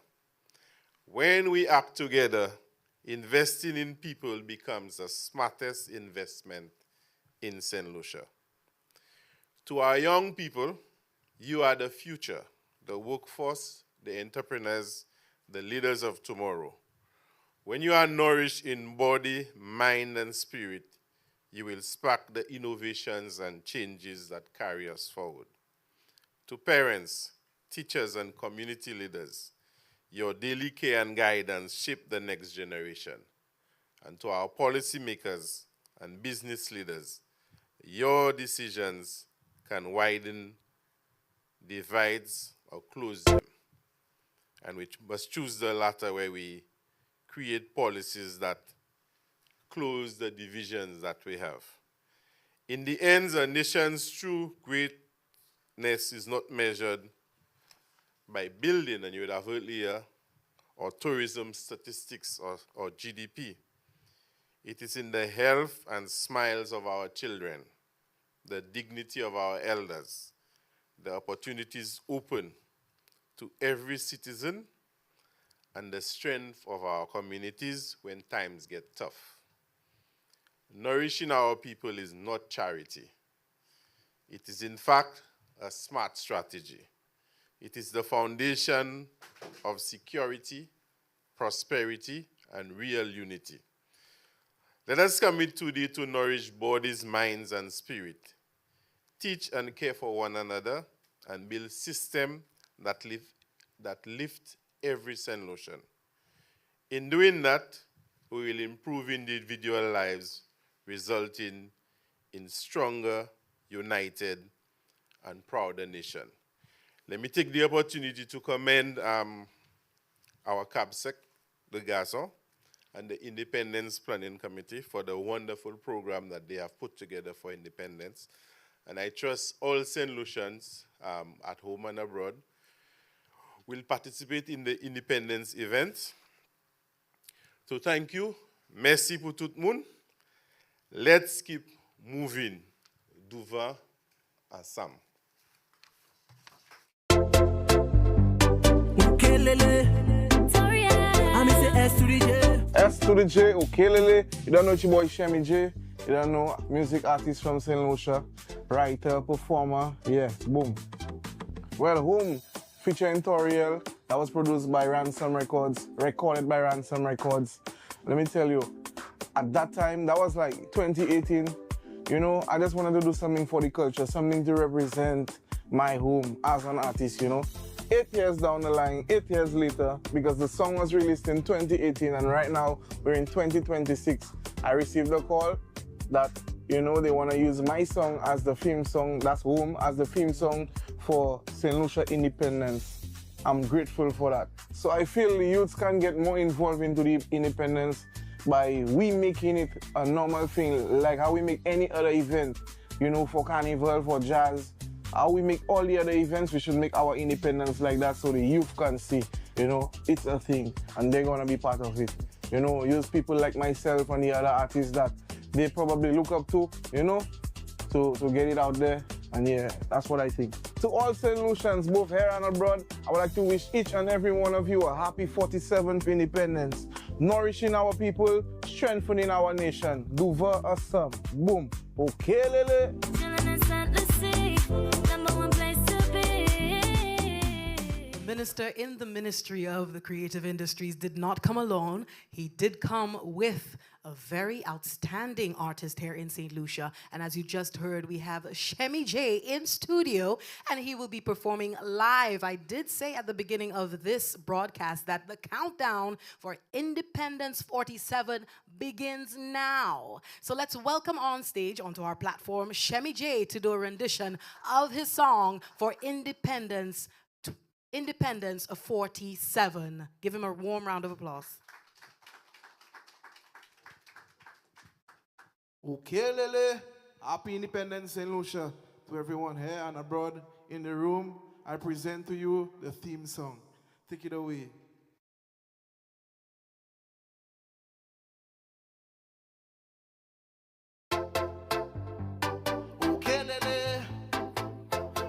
When we act together, investing in people becomes the smartest investment in St. Lucia. To our young people, you are the future, the workforce, the entrepreneurs, the leaders of tomorrow. When you are nourished in body, mind, and spirit, you will spark the innovations and changes that carry us forward. To parents, teachers, and community leaders, your daily care and guidance shape the next generation. And to our policymakers and business leaders, your decisions can widen divides or close them. And we must choose the latter, where we create policies that close the divisions that we have. In the end, a nation's true greatness is not measured by building, and you would have heard earlier, or tourism statistics or GDP. It is in the health and smiles of our children, the dignity of our elders, the opportunities open to every citizen, and the strength of our communities when times get tough. Nourishing our people is not charity. It is, in fact, a smart strategy. It is the foundation of security, prosperity, and real unity. Let us commit today to nourish bodies, minds, and spirit, teach and care for one another, and build systems that lift every St. Lucian. In doing that, we will improve individual lives, resulting in stronger, united, and prouder nation. Let me take the opportunity to commend our CABSEC, the GASO, and the Independence Planning Committee for the wonderful program that they have put together for independence. And I trust all St. Lucians at home and abroad will participate in the independence event. So thank you. Merci pour tout le monde. Let's keep moving. Devant ensemble. S to the J, Ukelele. You don't know your boy Shemi J. You don't know music artist from St. Lucia, writer, performer. Yeah, boom. Well, Home featuring Toriel. That was produced by Ransom Records, recorded by Ransom Records. Let me tell you, at that time, that was like 2018. You know, I just wanted to do something for the culture, something to represent my home as an artist, you know. 8 years down the line, 8 years later, because the song was released in 2018 and right now we're in 2026, I received a call that, you know, they want to use my song as the theme song, that's Home, as the theme song for St. Lucia Independence. I'm grateful for that. So I feel the youths can get more involved into the independence by we making it a normal thing, like how we make any other event, you know, for carnival, for jazz. How we make all the other events, we should make our independence like that so the youth can see, you know, it's a thing and they're gonna be part of it. You know, use people like myself and the other artists that they probably look up to, you know, to get it out there. And yeah, that's what I think. To all St. Lucians, both here and abroad, I would like to wish each and every one of you a happy 47th independence. Nourishing our people, strengthening our nation. Duva Assam. Boom. Okay, Lele. Minister in the Ministry of the Creative Industries did not come alone. He did come with a very outstanding artist here in St. Lucia. And as you just heard, we have Shemi J in studio, and he will be performing live. I did say at the beginning of this broadcast that the countdown for Independence 47 begins now. So let's welcome on stage onto our platform Shemi J to do a rendition of his song for Independence 47. Give him a warm round of applause. Okay, Lele. Happy Independence, St. Lucia. To everyone here and abroad in the room, I present to you the theme song. Take it away. Okay, Lele.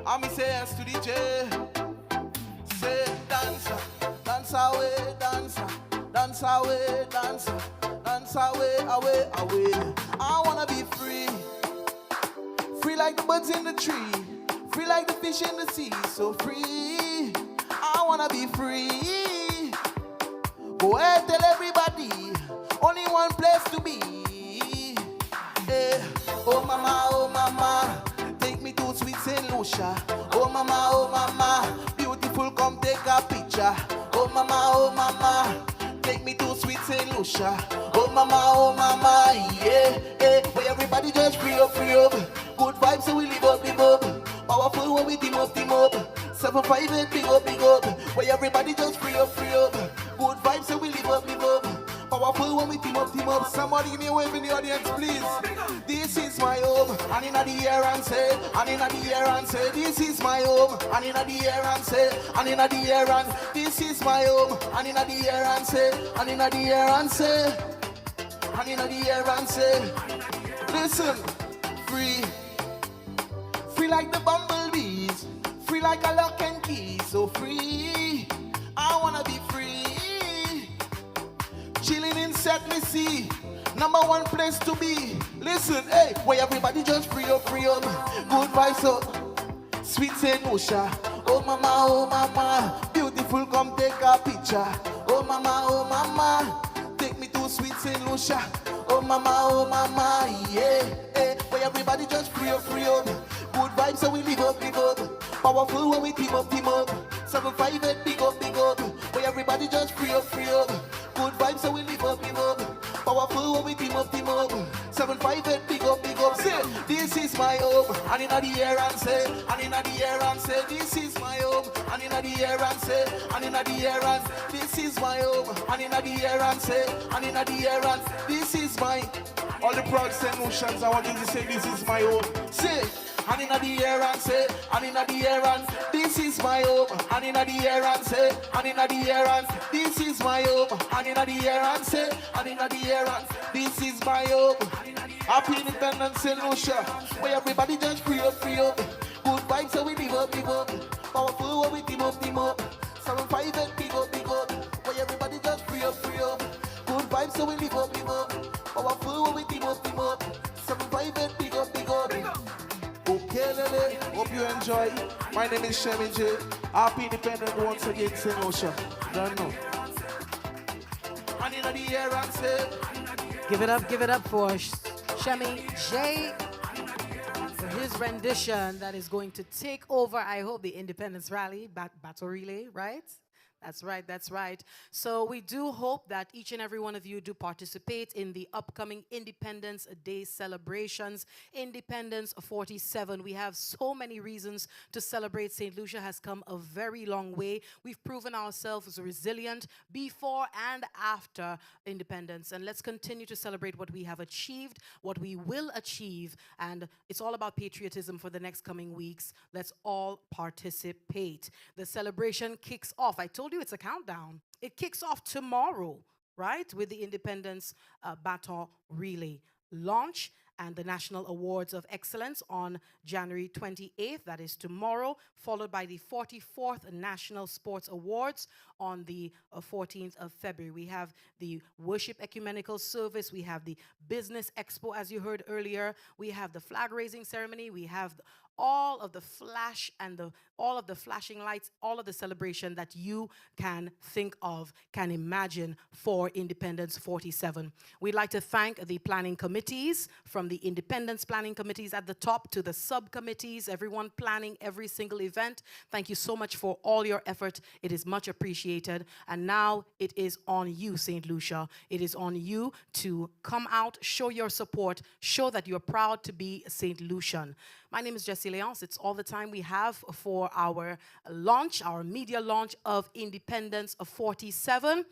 I'm say yes to the J. Say dancer, dance away, dancer, dance away, dancer, dance away, away, away. I wanna be free, free like the birds in the tree, free like the fish in the sea, so free. I wanna be free. Go ahead, tell everybody, only one place to be. Oh mama, take me to sweet St. Lucia. Oh mama, beautiful, come take a picture. Oh mama, take me to sweet St. Lucia. Oh mama, yeah, where everybody just free up. Good vibes, so we live up. Powerful when we team up. 758, big up. Where everybody just free up. Good vibes, so we live up. Powerful when we team up. Somebody give me a wave in the audience, please. This is my home, and in the air and say, this is my home, and in the air and say, this is my home, and in the air and say, and in the air and say, listen, free like the bumblebees, free like a lock and key, so free, I wanna be free, chilling in Settley Sea, number one place to be. Listen, hey, where everybody just free up. Good vibes, so sweet St. Lucia. Oh mama, beautiful, come take a picture. Oh mama, take me to sweet St. Lucia. Oh mama, yeah, where everybody just free up. Good vibes, so we live up. Powerful when we team up. 758, big up. Where everybody just free up. Good vibes, so we live up. Powerful when we team up. 758, big up. Say, this is my home, and in the air and say, this is my home, and in the air and say, this is my home, and in the air and say, this is my. All the proud St. Lucians, I want you to say, this is my home. Say, and in the air and say, this is my home, and in the air and say, this is my home, and in the air and say, this is my home. Happy Independence St. Lucia, where everybody just free up. Good vibes, so we live up. Powerful, when we team up. 758, big up. Where everybody just free up. Good vibes, so we live up. Powerful, when we team up. 758, big up. Okay, Lele, hope you enjoy. My name is Shemi J. Happy Independence once again, St. Lucia. Don't know. And in the air and say, give it up for Shemi J for his rendition that is going to take over, I hope, the Independence Rally, Battle Relay, right? That's right. So we do hope that each and every one of you do participate in the upcoming Independence Day celebrations. Independence 47. We have so many reasons to celebrate. St. Lucia has come a very long way. We've proven ourselves resilient before and after independence. And let's continue to celebrate what we have achieved, what we will achieve. And it's all about patriotism for the next coming weeks. Let's all participate. The celebration kicks off. I told you it's a countdown. It kicks off tomorrow, right, with the Independence Baton Relay launch and the National Awards of Excellence on January 28th. That is tomorrow, followed by the 44th National Sports Awards on the 14th of February. We have the Worship Ecumenical Service. We have the Business Expo, as you heard earlier. We have the flag raising ceremony. We have all of the flash and all of the flashing lights, all of the celebration that you can think of, can imagine for Independence 47. We'd like to thank the planning committees, from the Independence planning committees at the top to the subcommittees, everyone planning every single event. Thank you so much for all your effort. It is much appreciated. And now it is on you, St. Lucia. It is on you to come out, show your support, show that you're proud to be St. Lucian. My name is Jessie Leonce. It's all the time we have for our launch, our media launch of Independence 47.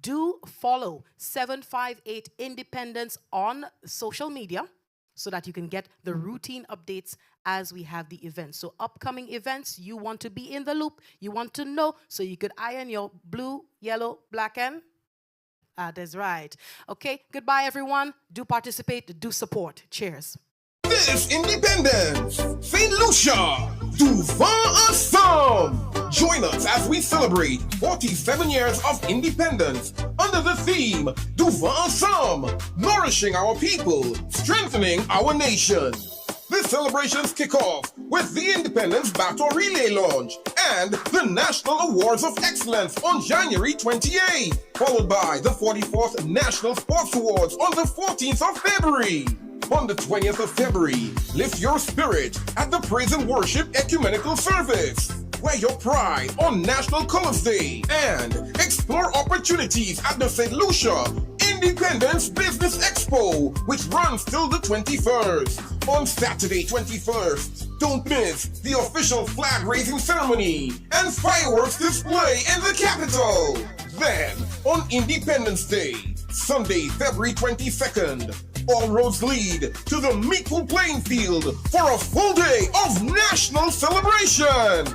Do follow 758 Independence on social media so that you can get the routine updates as we have the events. So upcoming events, you want to be in the loop, you want to know, so you could iron your blue, yellow, black, and that's right. Okay, goodbye everyone. Do participate, do support. Cheers. This Independence, St. Lucia, du vent ensemble. Join us as we celebrate 47 years of independence under the theme Du vent ensemble, nourishing our people, strengthening our nation. The celebrations kick off with the Independence Battle Relay launch and the National Awards of Excellence on January 28th, followed by the 44th National Sports Awards on the 14th of February. On the 20th of February, lift your spirit at the Praise and Worship Ecumenical Service. Wear your pride on National Colors Day and explore opportunities at the St. Lucia Independence Business Expo, which runs till the 21st. On Saturday 21st, don't miss the official flag-raising ceremony and fireworks display in the capital. Then, on Independence Day, Sunday, February 22nd, all roads lead to the Meatful Playing Field for a full day of national celebration.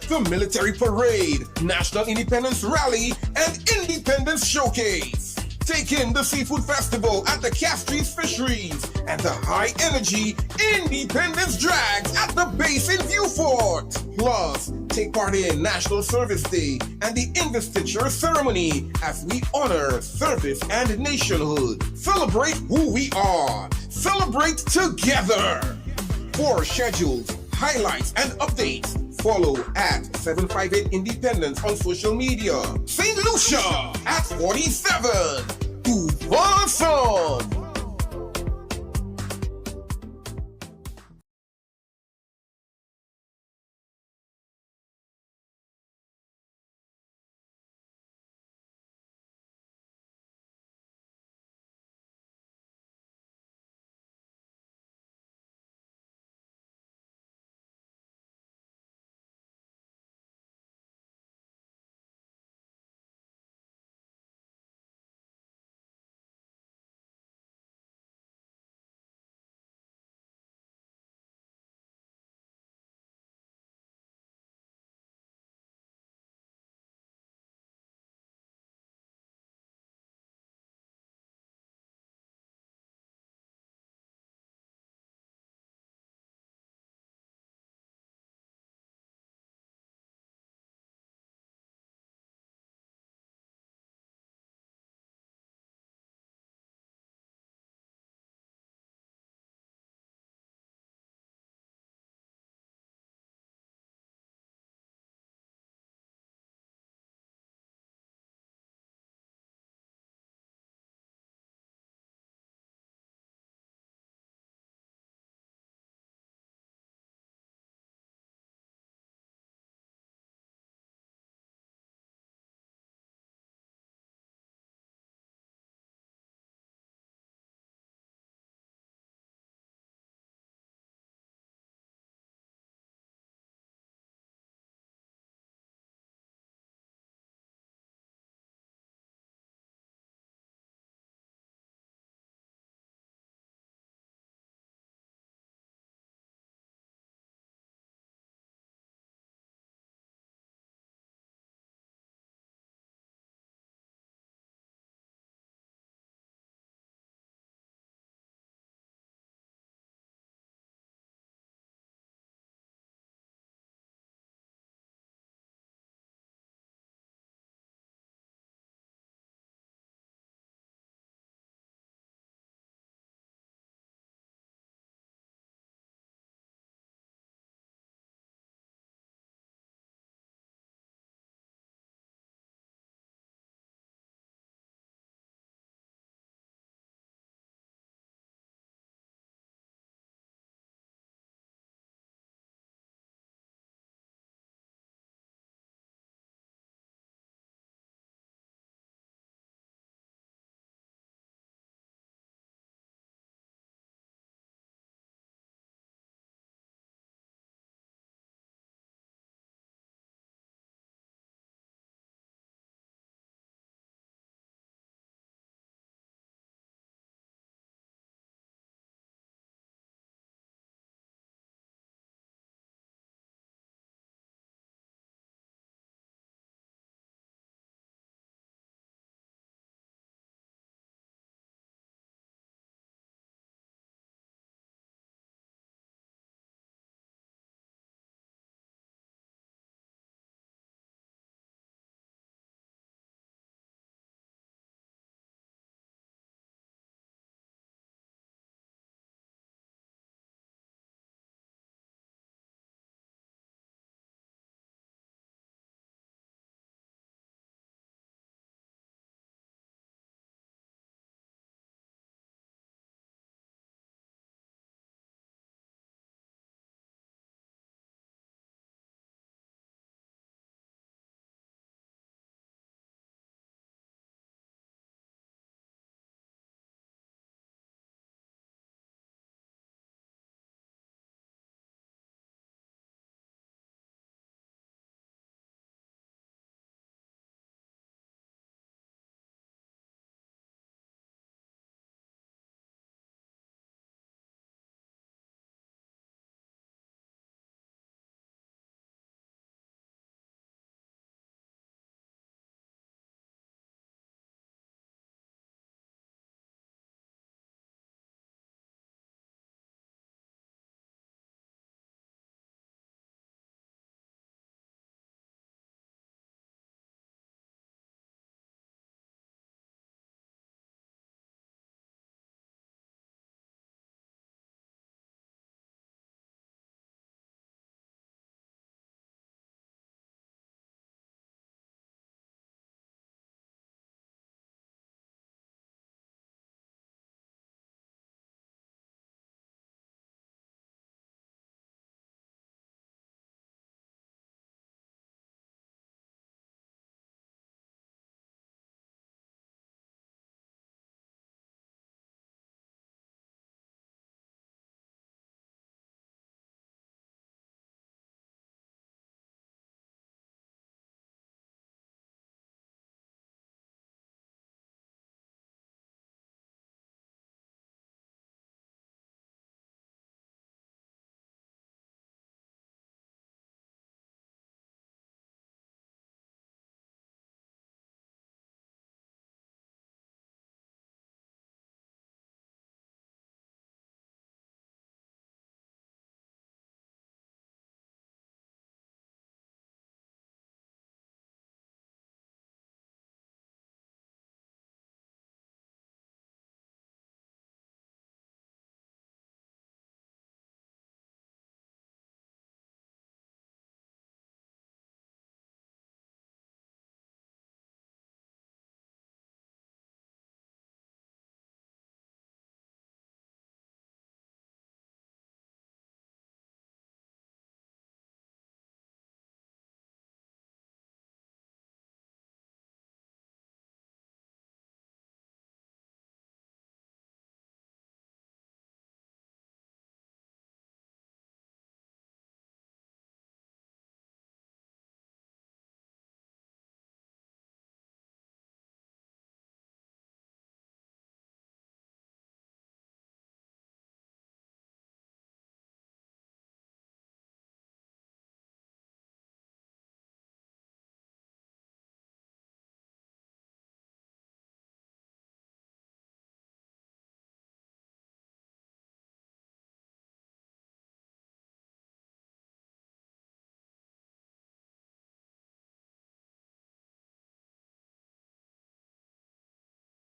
The Military Parade, National Independence Rally, and Independence Showcase. Take in the Seafood Festival at the Castries Fisheries and the High Energy Independence Drags at the base in Viewfort. Plus, take part in National Service Day and the Investiture Ceremony as we honor service and nationhood. Celebrate who we are. Celebrate together. For schedules, highlights, and updates, follow at 758 Independence on social media. St. Lucia at 47. Awesome!